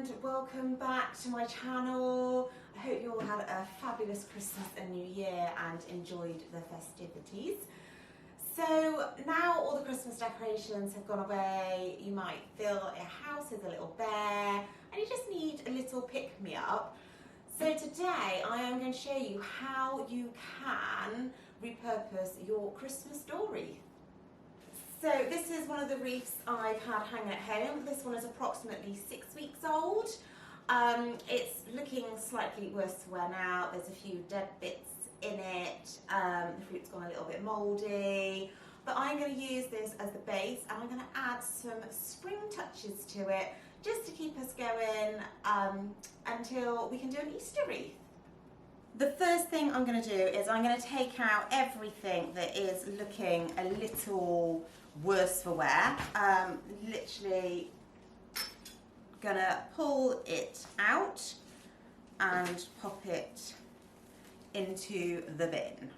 and welcome back to my channel. I hope you all had a fabulous Christmas and New Year and enjoyed the festivities. So now all the Christmas decorations have gone away, you might feel like your house is a little bare and you just need a little pick-me-up. So today I am going to show you how you can repurpose your Christmas door wreath. So this is one of the wreaths I've had hanging at home. This one is approximately 6 weeks old. It's looking slightly worse for wear now. There's a few dead bits in it. The fruit's gone a little bit mouldy. But I'm going to use this as the base and I'm going to add some spring touches to it just to keep us going until we can do an Easter wreath. The first thing I'm going to do is I'm going to take out everything that is looking a little worse for wear. Literally gonna pull it out and pop it into the bin.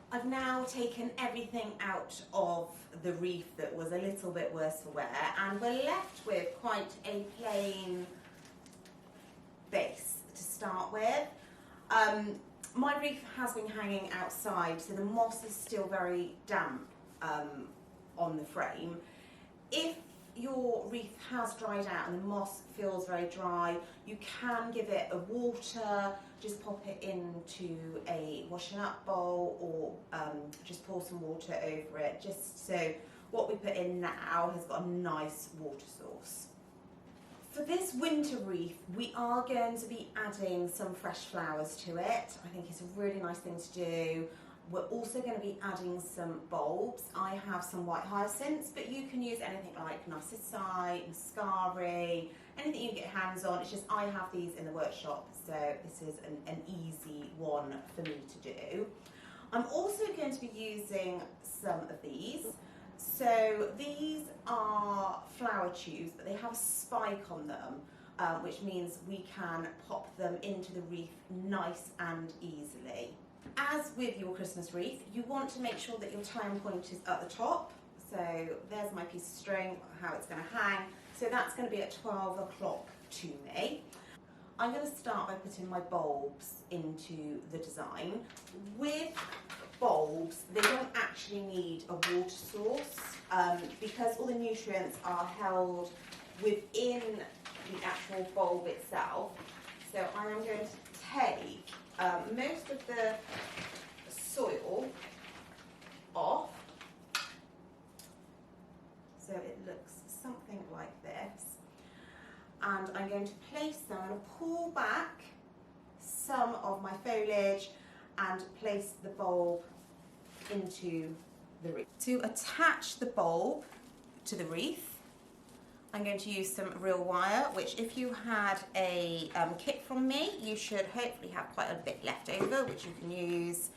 I've now taken everything out of the wreath that was a little bit worse for wear, and we're left with quite a plain base to start with. My wreath has been hanging outside, so the moss is still very damp on the frame. If your wreath has dried out and the moss feels very dry, you can give it a water, just pop it into a washing up bowl or just pour some water over it, just so what we put in now has got a nice water source. For this winter wreath, we are going to be adding some fresh flowers to it. I think it's a really nice thing to do. We're also going to be adding some bulbs. I have some white hyacinths, but you can use anything like narcissi, muscari, anything you can get your hands on. It's just I have these in the workshop, so this is an easy one for me to do. I'm also going to be using some of these. So these are flower tubes, but they have a spike on them, which means we can pop them into the wreath nice and easily. As with your Christmas wreath, you want to make sure that your tie-in point is at the top. So there's my piece of string, how it's going to hang. So that's going to be at 12 o'clock to me. I'm going to start by putting my bulbs into the design. With bulbs, they don't actually need a water source because all the nutrients are held within the actual bulb itself. So I am going to take most of the soil off, so it looks something like this, and I'm going to place them, I'm going to pull back some of my foliage and place the bulb into the wreath. To attach the bulb to the wreath, I'm going to use some real wire, which if you had a kit from me, you should hopefully have quite a bit left over, which you can use.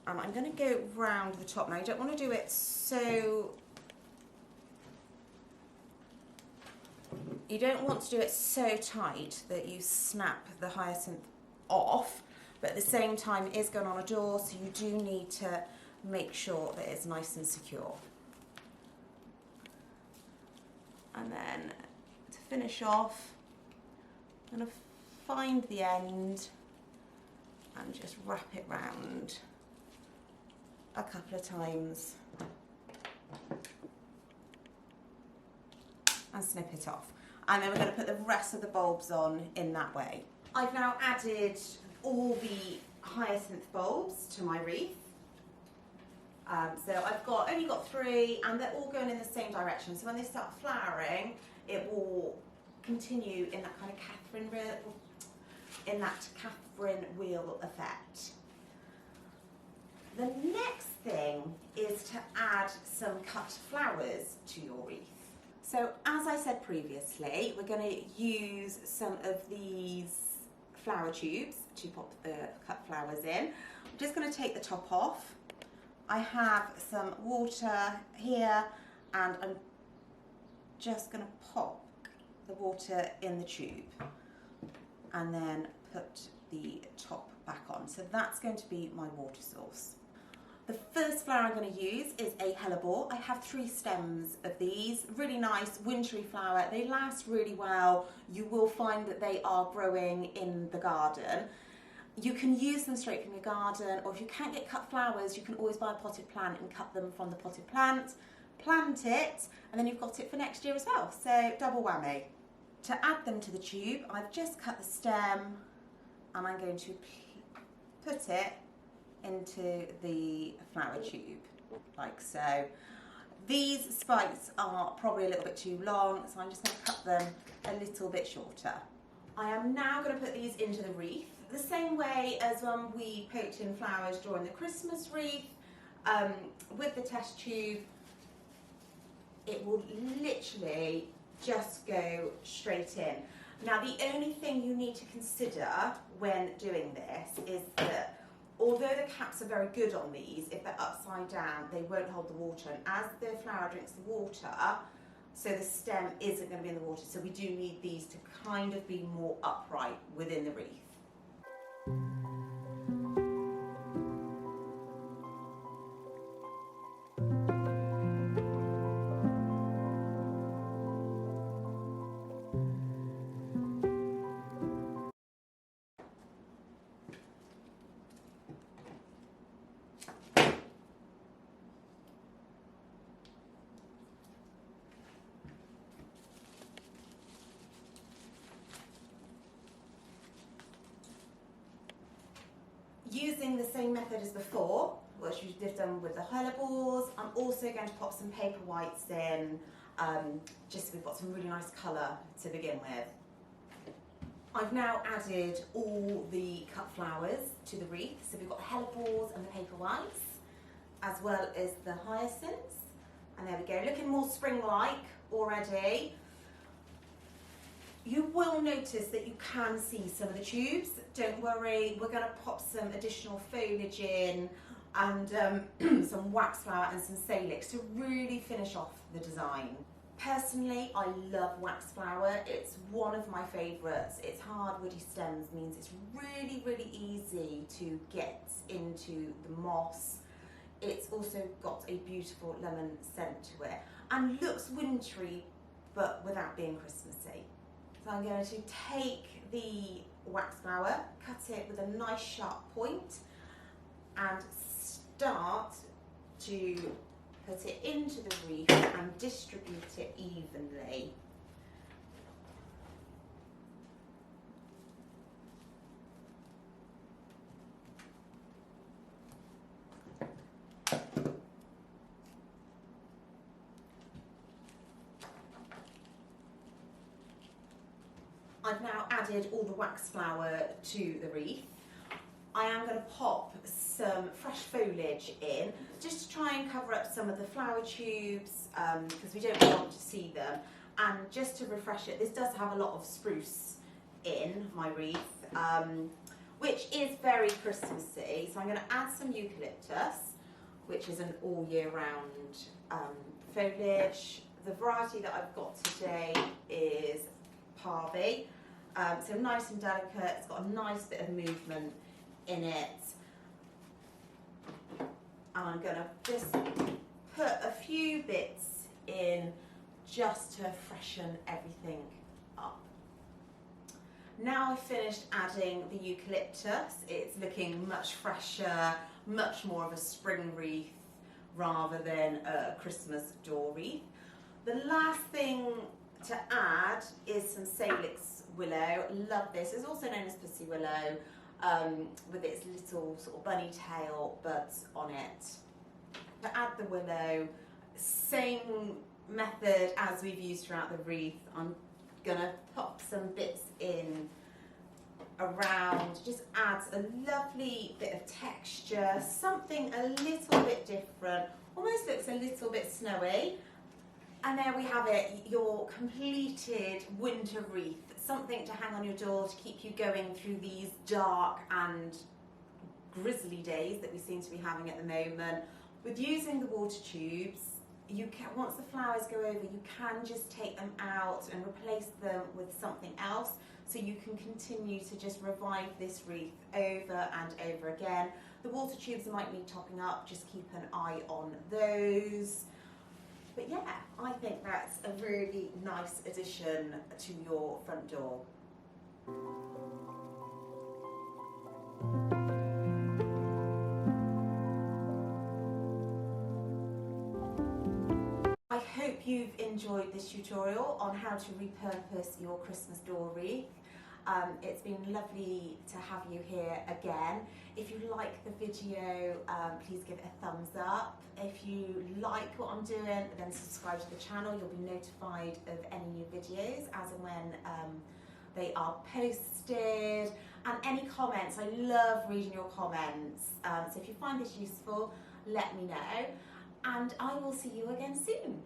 And I'm going to go round the top. Now, you don't want to do it so... You don't want to do it so tight that you snap the hyacinth off, but at the same time it is going on a door, so you do need to make sure that it's nice and secure. And then to finish off, I'm going to find the end and just wrap it round a couple of times and snip it off. And then we're going to put the rest of the bulbs on in that way. I've now added all the hyacinth bulbs to my wreath. So I've only got 3, and they're all going in the same direction. So when they start flowering, it will continue in that kind of Catherine wheel effect. The next thing is to add some cut flowers to your wreath. So as I said previously, we're going to use some of these flower tubes to pop the cut flowers in. I'm just going to take the top off. I have some water here and I'm just going to pop the water in the tube and then put the top back on. So that's going to be my water source. The first flower I'm going to use is a hellebore. I have 3 stems of these, really nice wintry flower. They last really well. You will find that they are growing in the garden. You can use them straight from your garden, or if you can't get cut flowers, you can always buy a potted plant and cut them from the potted plant, plant it, and then you've got it for next year as well. So double whammy. To add them to the tube, I've just cut the stem and I'm going to put it into the flower tube, like so. These spikes are probably a little bit too long, so I'm just going to cut them a little bit shorter. I am now going to put these into the wreath, the same way as when we poked in flowers during the Christmas wreath. With the test tube, it will literally just go straight in. Now, the only thing you need to consider when doing this is that although the caps are very good on these, if they're upside down, they won't hold the water. And as the flower drinks the water, so the stem isn't going to be in the water. So we do need these to kind of be more upright within the wreath. Using the same method as before, which we've done with the hellebores, I'm also going to pop some paper whites in, just so we've got some really nice colour to begin with. I've now added all the cut flowers to the wreath, so we've got hellebores and the paper whites, as well as the hyacinths, and there we go, looking more spring-like already. You will notice that you can see some of the tubes. Don't worry, we're going to pop some additional foliage in and some waxflower and some salix to really finish off the design. Personally, I love waxflower. It's one of my favourites. Its hard woody stems means it's really, really easy to get into the moss. It's also got a beautiful lemon scent to it and looks wintry but without being Christmassy. So I'm going to take the waxflower, cut it with a nice sharp point and start to put it into the wreath and distribute it evenly. I've now added all the waxflower to the wreath. I am going to pop some fresh foliage in, just to try and cover up some of the flower tubes, because we don't want to see them, and just to refresh it. This does have a lot of spruce in my wreath, which is very Christmassy, so I'm going to add some eucalyptus, which is an all year round foliage. The variety that I've got today is parvi. So nice and delicate, it's got a nice bit of movement in it. And I'm going to just put a few bits in just to freshen everything up. Now I've finished adding the eucalyptus, it's looking much fresher, much more of a spring wreath rather than a Christmas door wreath. The last thing to add is some salix willow. Love this. It's also known as pussy willow, with its little sort of bunny tail buds on it. To add the willow, same method as we've used throughout the wreath. I'm gonna pop some bits in around, just adds a lovely bit of texture, something a little bit different, almost looks a little bit snowy. And there we have it, your completed winter wreath. Something to hang on your door to keep you going through these dark and grizzly days that we seem to be having at the moment. With using the water tubes, you can, once the flowers go over, you can just take them out and replace them with something else. so you can continue to just revive this wreath over and over again. The water tubes might need topping up, just keep an eye on those. But yeah, I think that's a really nice addition to your front door. I hope you've enjoyed this tutorial on how to repurpose your Christmas door wreath. It's been lovely to have you here again. If you like the video, please give it a thumbs up. If you like what I'm doing, then subscribe to the channel. You'll be notified of any new videos as and when they are posted. And any comments, I love reading your comments. So if you find this useful, let me know. And I will see you again soon.